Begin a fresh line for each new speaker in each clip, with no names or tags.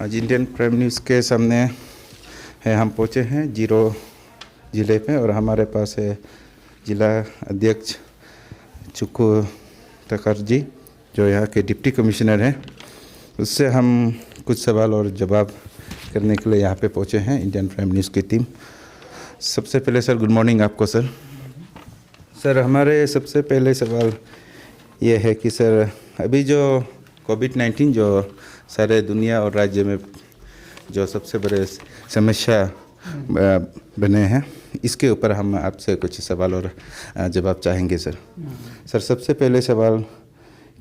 आज Indian prime news के सामने है, हम पहुँचे हैं जीरो ज़िले पे और हमारे पास है जिला अध्यक्ष चुक्कू तकर जी जो यहाँ के डिप्टी कमिश्नर हैं। उससे हम कुछ सवाल और जवाब करने के लिए यहाँ पे पहुँचे हैं इंडियन प्राइम न्यूज़ की टीम। सबसे पहले सर गुड मॉर्निंग आपको सर। सर हमारे सबसे पहले सवाल ये है कि सर अभी जो कोविड-19 जो सारे दुनिया और राज्य में जो सबसे बड़े समस्या बने हैं, इसके ऊपर हम आपसे कुछ सवाल और जवाब चाहेंगे सर। सर सबसे पहले सवाल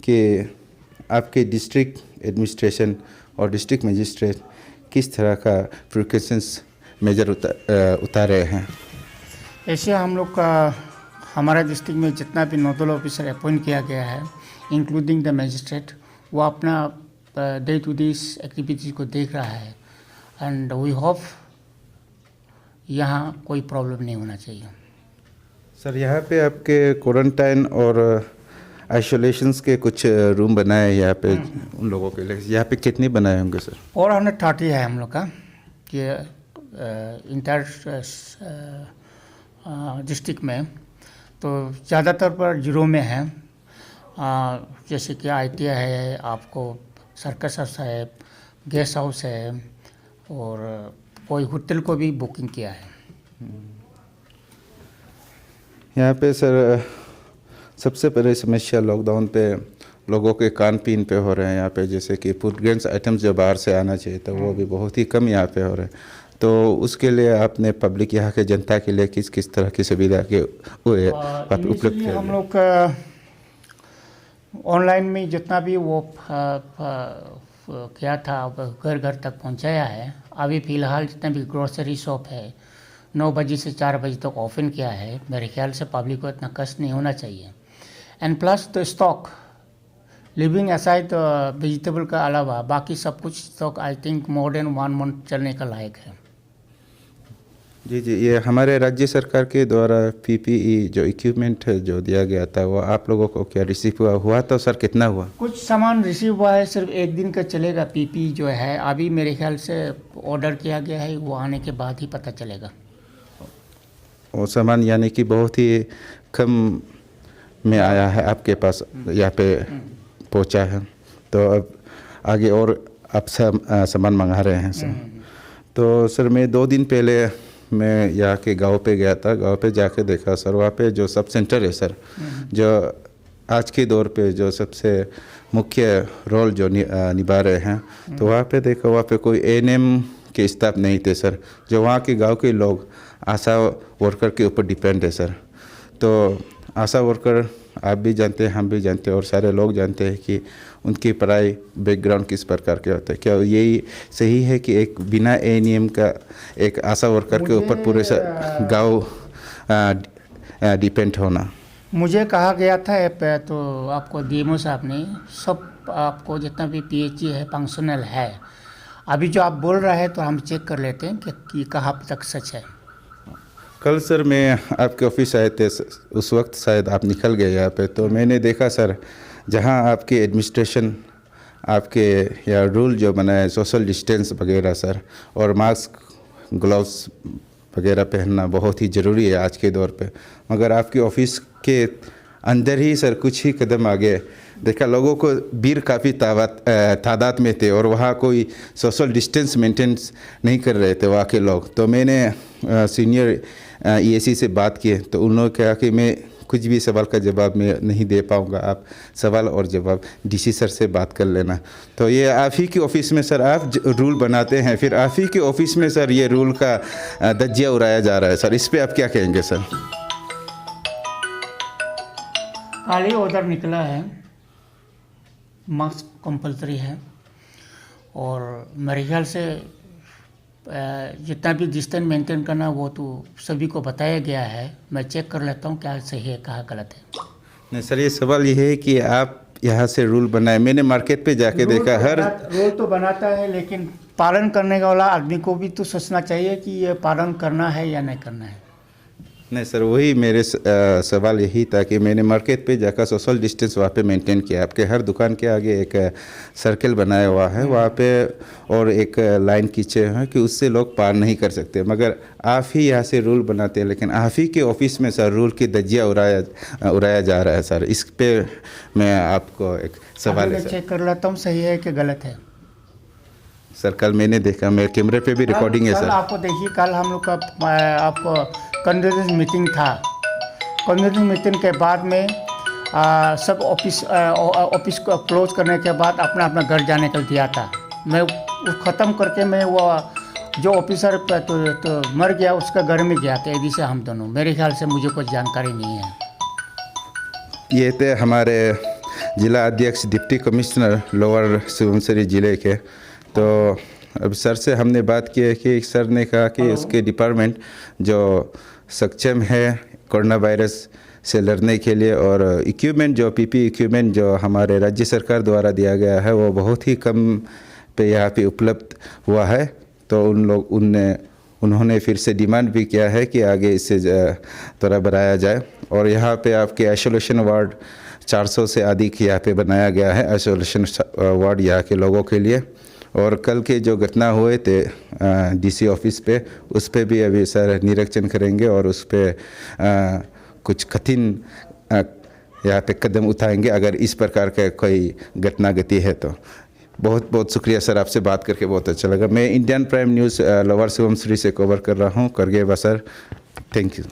कि आपके डिस्ट्रिक्ट एडमिनिस्ट्रेशन और डिस्ट्रिक्ट मजिस्ट्रेट किस तरह का प्रिकॉशंस मेजर उतारे हैं?
ऐसे हम लोग का हमारा डिस्ट्रिक्ट में जितना भी नोडल ऑफिसर अपॉइंट किया गया है इंक्लूडिंग द मजिस्ट्रेट, वो अपना डे टू डे एक्टिविटीज़ को देख रहा है एंड वी होप यहाँ कोई प्रॉब्लम नहीं होना चाहिए।
सर यहाँ पे आपके क्वारंटाइन और आइसोलेशंस के कुछ रूम बनाए यहाँ पे उन लोगों के लिए, यहाँ पे कितने बनाए होंगे सर?
430 है हम लोग का कि इंटर डिस्ट्रिक्ट में, तो ज़्यादातर पर जीरो में है। जैसे कि ITI है, आपको सर्कस है, गेस्ट हाउस है और कोई होटल को भी बुकिंग किया है।
यहाँ पे सर सबसे बड़ी समस्या लॉकडाउन पे लोगों के खान पीन पे हो रहे हैं यहाँ पे, जैसे कि फूड ग्रेन्स आइटम्स जो बाहर से आना चाहिए था वो भी बहुत ही कम यहाँ पे हो रहे हैं। तो उसके लिए आपने पब्लिक यहाँ के जनता के लिए किस किस तरह की सुविधा के उपलब्ध किया? हम
लोग ऑनलाइन में जितना भी वो क्या था घर घर तक पहुंचाया है। अभी फ़िलहाल जितना भी ग्रोसरी शॉप है 9 बजे से 4 बजे तक ओपन किया है। मेरे ख्याल से पब्लिक को इतना कष्ट नहीं होना चाहिए। And plus the stock living aside vegetable का अलावा बाकी सब कुछ stock I think more than 1 month चलने का लायक है।
जी, ये हमारे राज्य सरकार के द्वारा PPE जो इक्विपमेंट जो दिया गया था वो आप लोगों को क्या रिसीव हुआ तो सर कितना हुआ?
कुछ सामान रिसीव हुआ है, सिर्फ 1 दिन का चलेगा। PPE जो है अभी मेरे ख्याल से ऑर्डर किया गया है, वो आने के बाद ही पता चलेगा।
वो सामान यानी कि बहुत ही कम में आया है आपके पास, यहाँ पे पहुँचा है, तो अब आगे और आप सामान मंगा रहे हैं सर। तो सर मैं 2 दिन पहले मैं यहाँ के गांव पे गया था। गांव पे जाके देखा सर, वहाँ पे जो सब सेंटर है सर, जो आज के दौर पे जो सबसे मुख्य रोल जो निभा रहे हैं, तो वहाँ पे देखा वहाँ पे कोई ANM के स्टाफ नहीं थे सर। जो वहाँ के गांव के लोग आशा वर्कर के ऊपर डिपेंड है सर। तो आशा वर्कर आप भी जानते हैं, हम भी जानते हैं और सारे लोग जानते हैं कि उनकी पढ़ाई बैकग्राउंड किस प्रकार के होता है। क्या यही सही है कि एक बिना ANM का एक आशा वर्कर के ऊपर पूरे गांव डिपेंड होना?
मुझे कहा गया था तो आपको DMO साहब ने सब आपको जितना भी PHE है फंक्शनल है। अभी जो आप बोल रहे हैं तो हम चेक कर लेते हैं कि कहाँ तक सच है।
कल सर मैं आपके ऑफिस आए थे, उस वक्त शायद आप निकल गए यहाँ पे, तो मैंने देखा सर जहाँ आपके एडमिनिस्ट्रेशन आपके या रूल जो बनाए सोशल डिस्टेंस वगैरह सर, और मास्क ग्लव्स वगैरह पहनना बहुत ही ज़रूरी है आज के दौर पे, मगर आपके ऑफिस के अंदर ही सर कुछ ही कदम आगे देखा लोगों को भीड़ काफ़ी तादाद में थे और वहाँ कोई सोशल डिस्टेंस मेंटेन नहीं कर रहे थे वहाँ के लोग। तो मैंने सीनियर EAC से बात की तो उन्होंने कहा कि मैं कुछ भी सवाल का जवाब मैं नहीं दे पाऊँगा, आप सवाल और जवाब DC सर से बात कर लेना। तो ये आप ही के ऑफिस में सर आप रूल बनाते हैं, फिर आप ही के ऑफिस में सर ये रूल का धज्जिया उड़ाया जा रहा है सर, इस पर आप क्या कहेंगे सर?
कल ही ऑर्डर निकला है, मास्क कंपलसरी है और मेरे ख्याल से जितना भी डिस्टेंस मेंटेन करना वो तो सभी को बताया गया है। मैं चेक कर लेता हूँ क्या सही है कहाँ गलत है।
नहीं सर, ये सवाल ये है कि आप यहाँ से रूल बनाए, मैंने मार्केट पे जाके देखा हर
रूल तो बनाता है, लेकिन पालन करने वाला आदमी को भी तो सोचना चाहिए कि ये पालन करना है या नहीं करना है।
नहीं सर, वही मेरे सवाल यही था कि मैंने मार्केट पे जाकर सोशल डिस्टेंस वहाँ पे मेंटेन किया। आपके हर दुकान के आगे एक सर्कल बनाया हुआ है वहाँ पे, और एक लाइन खींचे हैं कि उससे लोग पार नहीं कर सकते, मगर आप ही यहाँ से रूल बनाते हैं, लेकिन आप ही के ऑफिस में सर रूल की धज्जियाँ उड़ाया जा रहा है सर। इस पे मैं आपको एक सवाल है सर।
चेक कर लेता हूँ सही है कि गलत है।
सर कल मैंने देखा, मेरे कैमरे पे भी रिकॉर्डिंग है
कल
सर।
आपको देखिए, कल हम लोग का आपको कन्वर्जेंस मीटिंग था। कन्वर्जेंस मीटिंग के बाद में सब ऑफिस को क्लोज करने के बाद अपना अपना घर जाने का दिया था। मैं ख़त्म करके मैं वो जो ऑफिसर तो मर गया उसका घर में गया था, एडी से हम दोनों। मेरे ख्याल से मुझे कुछ जानकारी नहीं है।
ये थे हमारे जिला अध्यक्ष डिप्टी कमिश्नर लोअर सुबनसिरी ज़िले के। तो अब सर से हमने बात की है कि सर ने कहा कि उसके डिपार्टमेंट जो सक्षम है कोरोना वायरस से लड़ने के लिए, और इक्विपमेंट जो पीपी इक्विपमेंट जो हमारे राज्य सरकार द्वारा दिया गया है वो बहुत ही कम पे यहाँ पे उपलब्ध हुआ है। तो उन्होंने फिर से डिमांड भी किया है कि आगे इससे थोड़ा बढ़ाया जाए। और यहाँ पे आपके आइसोलेशन वार्ड 400 से अधिक यहाँ पे बनाया गया है, आइसोलेशन वार्ड यहाँ के लोगों के लिए। और कल के जो घटना हुए थे डीसी ऑफिस पे, उस पे भी अभी सर निरीक्षण करेंगे और उस पे कुछ कठिन यहाँ पे कदम उठाएंगे अगर इस प्रकार का कोई घटना घटी है तो। बहुत बहुत शुक्रिया सर, आपसे बात करके बहुत अच्छा लगा। मैं Indian prime news lower Subansiri से कवर कर रहा हूँ, करगे बसर। Thank you.